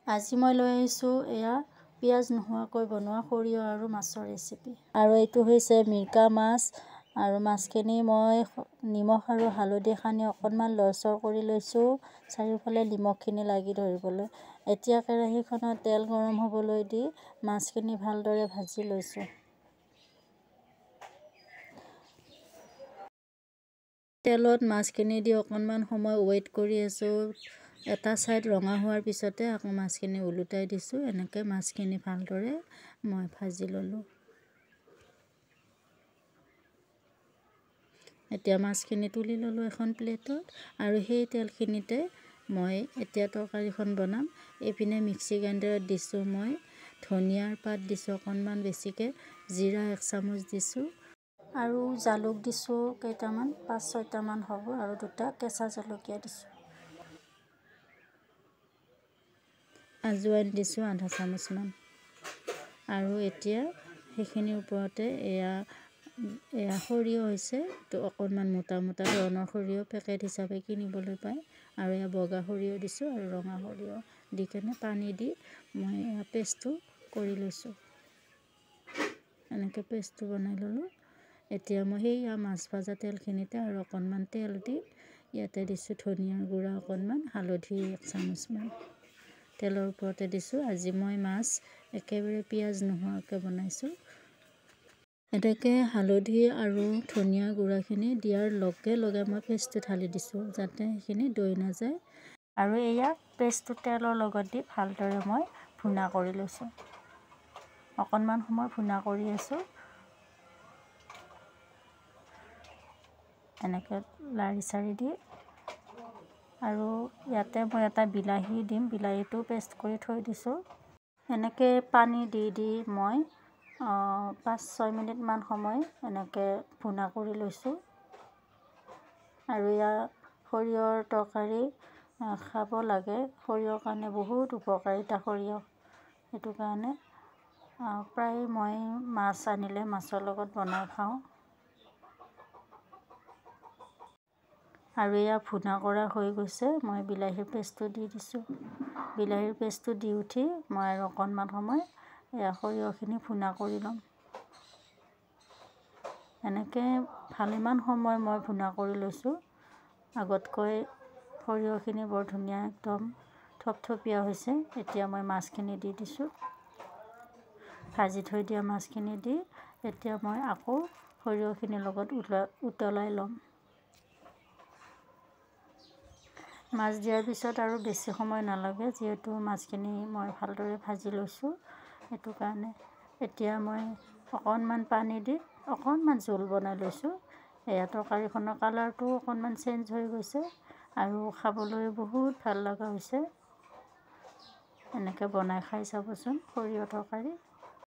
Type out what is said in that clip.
আজি মই লৈ আহিছোঁ এয়া পিঁয়াজ নোহোৱাকৈ বনোৱা সৰিয়হ আৰু মাছৰ ৰেচিপি। আৰু এইটো হৈছে মিৰ্কা মাছ। আৰু মাছখিনি মই নিমখ আৰু হালধি সানি অকণমান লৰচৰ কৰি লৈছোঁ চাৰিওফালে নিমখখিনি লাগি ধৰিবলৈ। এতিয়া কেৰাহীখনত তেল গৰম হ'বলৈ দি মাছখিনি ভালদৰে ভাজি লৈছোঁ। তেলত মাছখিনি দি অকণমান সময় ৱেইট কৰি আছোঁ। এটা ছাইড ৰঙা হোৱাৰ পিছতে আকৌ মাছখিনি ওলোটাই দিছোঁ। এনেকৈ মাছখিনি ভালদৰে মই ভাজি ল'লোঁ। এতিয়া মাছখিনি তুলি ল'লোঁ এখন প্লেটত। আৰু সেই তেলখিনিতে মই এতিয়া তৰকাৰীখন বনাম। এইপিনে মিক্সি গ্ৰাইণ্ডাৰত দিছোঁ মই ধনিয়াৰ পাত দিছোঁ অকণমান বেছিকৈ, জিৰা 1 চামুচ দিছোঁ আৰু জালুক দিছোঁ কেইটামান, 5-6টামান হ'ব, আৰু 2টা কেঁচা জলকীয়া দিছোঁ। আজৱাইন দিছোঁ 1/2 চামুচমান। আৰু এতিয়া সেইখিনিৰ ওপৰতে এয়া সৰিয়হ হৈছে, তো অকণমান মোটা মোটা ধৰণৰ সৰিয়হ পেকেট হিচাপে কিনিবলৈ পায়। আৰু এয়া বগা সৰিয়হ দিছোঁ আৰু ৰঙা সৰিয়হ দি কেনে পানী দি মই এয়া পেষ্টটো কৰি লৈছোঁ। এনেকৈ পেষ্টটো বনাই ল'লোঁ। এতিয়া মই সেইয়া মাছ ভাজা তেলখিনিতে আৰু অকণমান তেল দি ইয়াতে দিছোঁ ধনিয়াৰ গুড়া অকণমান, হালধি 1 চামুচমান। তেলৰ ওপৰতে দিছোঁ। আজি মই মাছ একেবাৰে পিঁয়াজ নোহোৱাকৈ বনাইছোঁ। এনেকৈ হালধি আৰু ধনিয়া গুড়াখিনি দিয়াৰ লগে লগে মই পেষ্টটো ঢালি দিছোঁ যাতে সেইখিনি দৈ নাযায়। আৰু এয়া পেষ্টটো তেলৰ লগত দি ভালদৰে মই ভুনা কৰি লৈছোঁ। অকণমান সময় ভুনা কৰি আছোঁ। এনেকৈ লাৰি চাৰি দি, আৰু ইয়াতে মই এটা বিলাহী দিম, বিলাহীটো পেষ্ট কৰি থৈ দিছোঁ। এনেকৈ পানী দি দি মই 5-6 মিনিটমান সময় এনেকৈ ভুনা কৰি লৈছোঁ। আৰু ইয়াৰ সৰিয়হৰ তৰকাৰী খাব লাগে, সৰিয়হৰ কাৰণে বহুত উপকাৰিতা সৰিয়হ। সেইটো কাৰণে প্ৰায় মই মাছ আনিলে মাছৰ লগত বনাই খাওঁ। আৰু এয়া ভুনা কৰা হৈ গৈছে। মই বিলাহীৰ পেষ্টটো দি দিছোঁ। বিলাহীৰ পেষ্টটো দি উঠি মই আৰু অকণমান সময় এয়া সৰিয়হখিনি ভুনা কৰি ল'ম। এনেকৈ ভালেমান সময় মই ভুনা কৰি লৈছোঁ। আগতকৈ সৰিয়হখিনি বৰ ধুনীয়া একদম থপথপীয়া হৈছে। এতিয়া মই মাছখিনি দি দিছোঁ। ভাজি থৈ দিয়া মাছখিনি দি এতিয়া মই আকৌ সৰিয়হখিনিৰ লগত উতলাই ল'ম। মাছ দিয়াৰ পিছত আৰু বেছি সময় নালাগে, যিহেতু মাছখিনি মই ভালদৰে ভাজি লৈছোঁ। সেইটো কাৰণে এতিয়া মই অকণমান পানী দি অকণমান জোল বনাই লৈছোঁ। এয়া তৰকাৰীখনৰ কালাৰটো অকণমান চেঞ্জ হৈ গৈছে আৰু খাবলৈ বহুত ভাল লগা হৈছে। এনেকৈ বনাই খাই চাবচোন সৰিয়হ তৰকাৰী।